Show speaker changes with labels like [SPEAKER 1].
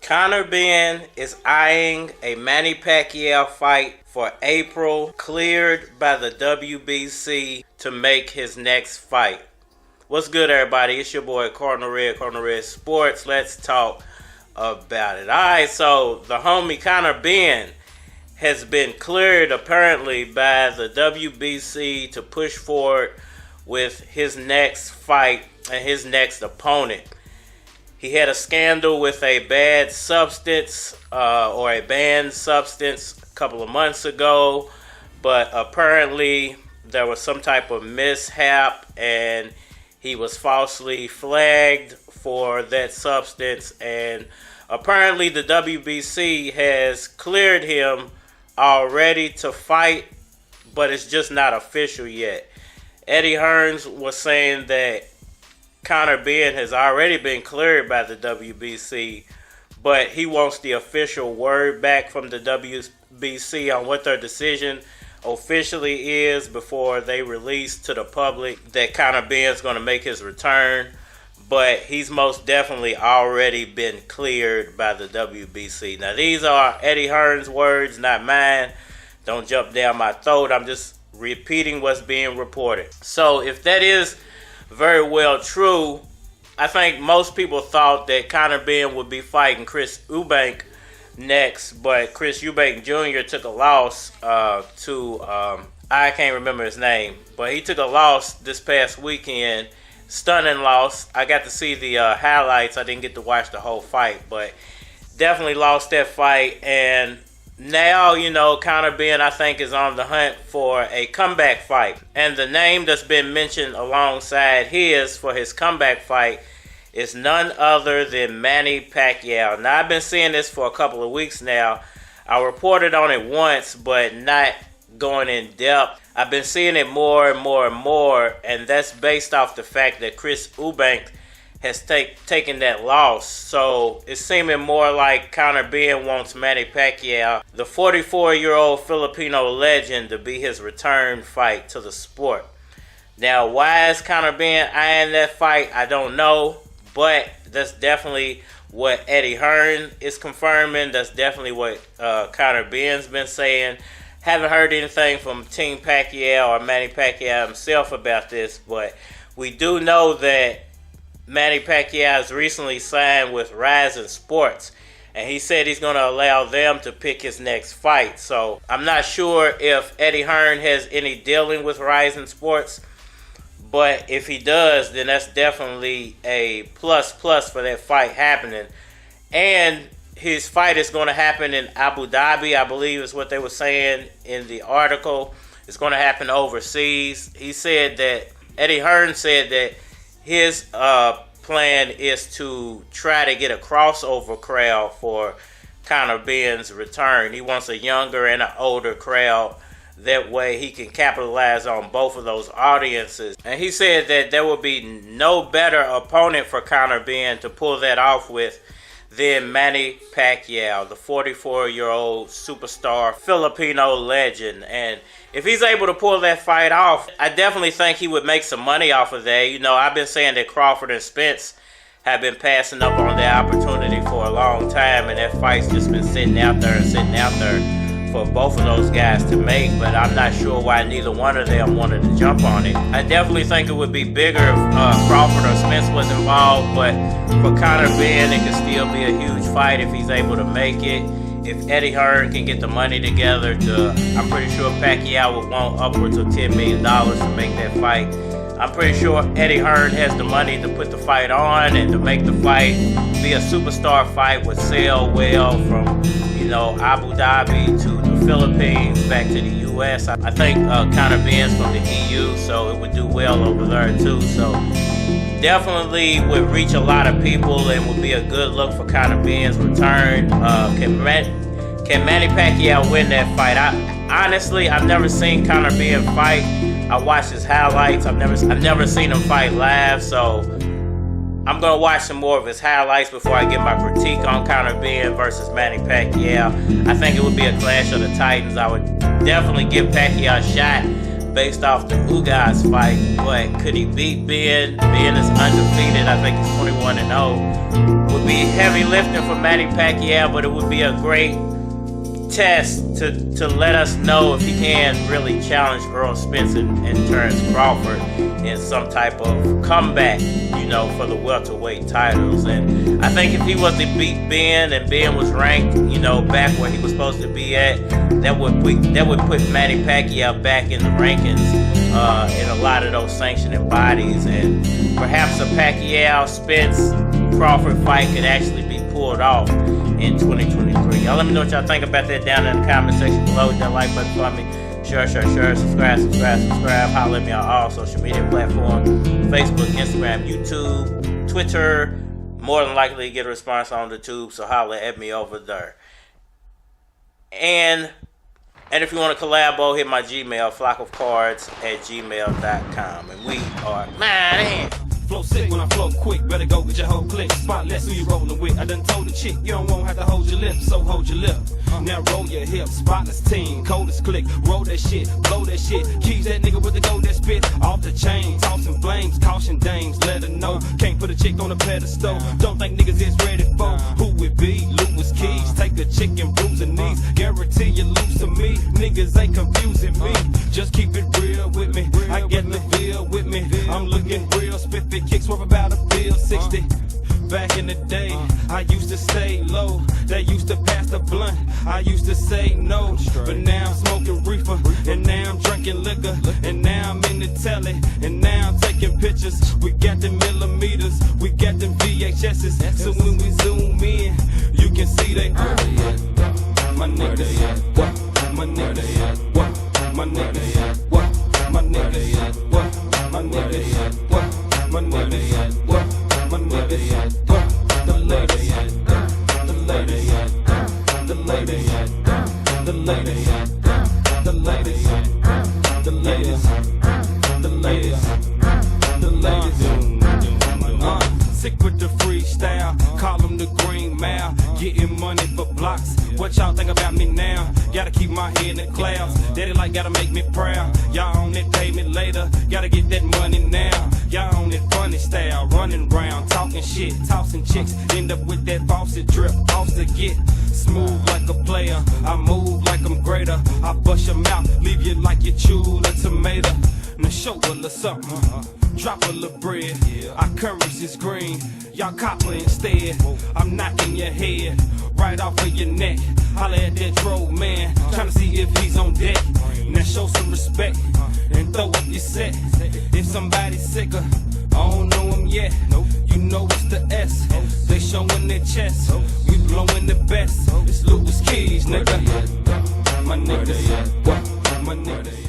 [SPEAKER 1] Conor Benn is eyeing a Manny Pacquiao fight for April, cleared by the WBC to make his next fight. What's good, everybody? It's your boy Cardinal Red Sports. Let's talk about it. Alright, so the homie Conor Benn has been cleared apparently by the WBC to push forward with his next fight and his next opponent. He had a scandal with a bad substance or a banned substance a couple of months ago, but apparently there was some type of mishap and he was falsely flagged for that substance, and apparently the WBC has cleared him already to fight, but it's just not official yet. Hearn was saying that Conor Benn has already been cleared by the WBC, but he wants the official word back from the WBC on what their decision officially is before they release to the public that Conor Benn's going to make his return. But he's most definitely already been cleared by the WBC. Now, these are Hearn's words, not mine. Don't jump down my throat. I'm just repeating what's being reported. So if that is very well true, I think most people thought that Conor Benn would be fighting Chris Eubank next, but Chris Eubank Jr. took a loss to I can't remember his name, but he took a loss this past weekend. Stunning loss. I got to see the highlights. I didn't get to watch the whole fight, but definitely lost that fight. And now, you know, Conor Benn, I think, is on the hunt for a comeback fight. And the name that's been mentioned alongside his for his comeback fight is none other than Manny Pacquiao. Now, I've been seeing this for a couple of weeks now. I reported on it once, but not going in depth. I've been seeing it more and more, and that's based off the fact that Chris Eubank has taken that loss. So it's seeming more like Conor Benn wants Manny Pacquiao, the 44-year-old Filipino legend, to be his return fight to the sport. Now, why is Conor Benn eyeing that fight? I don't know, but that's definitely what Hearn is confirming. That's definitely what Conor Benn's been saying. Haven't heard anything from Team Pacquiao or Manny Pacquiao himself about this, but we do know that Manny Pacquiao has recently signed with Rising Sports, and he said he's going to allow them to pick his next fight. So I'm not sure if Hearn has any dealing with Rising Sports, but if he does, then that's definitely a plus for that fight happening. And his fight is going to happen in Abu Dhabi, I believe is what they were saying in the article. It's going to happen overseas. He said that, Hearn said that his plan is to try to get a crossover crowd for Conor Benn's return. He wants a younger and an older crowd. That way he can capitalize on both of those audiences. And he said that there will be no better opponent for Conor Benn to pull that off with than Manny Pacquiao, the 44-year-old superstar Filipino legend. And if he's able to pull that fight off, I definitely think he would make some money off of that. You know, I've been saying that Crawford and Spence have been passing up on that opportunity for a long time, and that fight's just been sitting out there for both of those guys to make, but I'm not sure why neither one of them wanted to jump on it. I definitely think it would be bigger if Crawford or Spence was involved, but for Conor Benn, it could still be a huge fight if he's able to make it. If Hearn can get the money together I'm pretty sure Pacquiao would want upwards of $10 million to make that fight. I'm pretty sure Hearn has the money to put the fight on and to make the fight be a superstar fight, would sell well from, you know, Abu Dhabi to the Philippines back to the U.S. I think Conor Benn's from the EU, so it would do well over there too. So definitely would reach a lot of people and would be a good look for Conor Benn's return. Can Manny Pacquiao win that fight? Honestly, I've never seen Conor Benn fight. I watched his highlights. I've never seen him fight live, so I'm gonna watch some more of his highlights before I get my critique on Conor Benn versus Manny Pacquiao. I think it would be a clash of the Titans. I would definitely give Pacquiao a shot based off the Ugas fight, but could he beat Benn? Benn is undefeated. I think he's 21-0. would be heavy lifting for Manny Pacquiao, but it would be a great test to let us know if he can really challenge Errol, Spence, and Terence Crawford in some type of comeback, you know, for the welterweight titles. And I think if he was to beat Ben, and Ben was ranked, you know, back where he was supposed to be at, that would put Manny Pacquiao back in the rankings in a lot of those sanctioning bodies, and perhaps a Pacquiao Spence Crawford fight could actually be pulled off in 2023. Y'all let me know what y'all think about that down in the comment section below. Hit that like button for me. Share, subscribe. Holler at me on all social media platforms: Facebook, Instagram, YouTube, Twitter. More than likely to get a response on the tube, so holler at me over there. And if you want to collabo, hit my Gmail, flockofcards@gmail.com. And we are man.
[SPEAKER 2] Flow sick when I flow quick, better go get your whole click. Spotless who you rolling with. I done told the chick you don't won't have to hold your lip, so hold your lip. Now roll your hips, spotless team, coldest click. Roll that shit, blow that shit. Keys that nigga with the gold that spit off the chain. Tossing flames, caution dames, let her know. Can't put a chick on a pedestal. Don't think niggas is ready for who it be. Lewis Keys, take a chick and bruise her knees. Guarantee you lose to me. Niggas ain't confusing me. Just keep it real with me. I get the feel with me. I'm looking real spiffy. Kicks worth about a bill 60. Back in the day, I used to stay low. They used to pass the blunt. I used to say no, but now I'm smoking reefer, and now I'm drinking liquor, and now I'm in the telly, and now I'm taking pictures. We got them millimeters, we got them VHSs. So when we zoom in, you can see they my niggas, what? My niggas, what? My niggas, what? My niggas, what? My niggas, what? My niggas, what? My niggas, what? The ladies, the ladies, the ladies, the ladies, the ladies, the ladies, the ladies, the ladies. Sick with the freestyle, call them the green mile. Getting money for blocks. What y'all think about me now? Gotta keep my head in the clouds. Daddy like gotta make me proud. Y'all on it, pay me later. Gotta get that money now. Y'all on it funny style, running round, talking shit, tossing chicks. End up with that faucet drip, off to get smooth like a player. I move like I'm greater. I bust your mouth, leave you like you chewed a tomato. Now show a little something, drop a little bread. Our currency is green, y'all copper instead. I'm knocking your head right off of your neck. Holla at that drove man, tryna see if he's on deck. Now show some respect and throw up your set. If somebody's sicker, I don't know him yet. You know it's the S. They showing their chest. We blowing the best. It's Lewis Keys, nigga. My niggas, what? My niggas.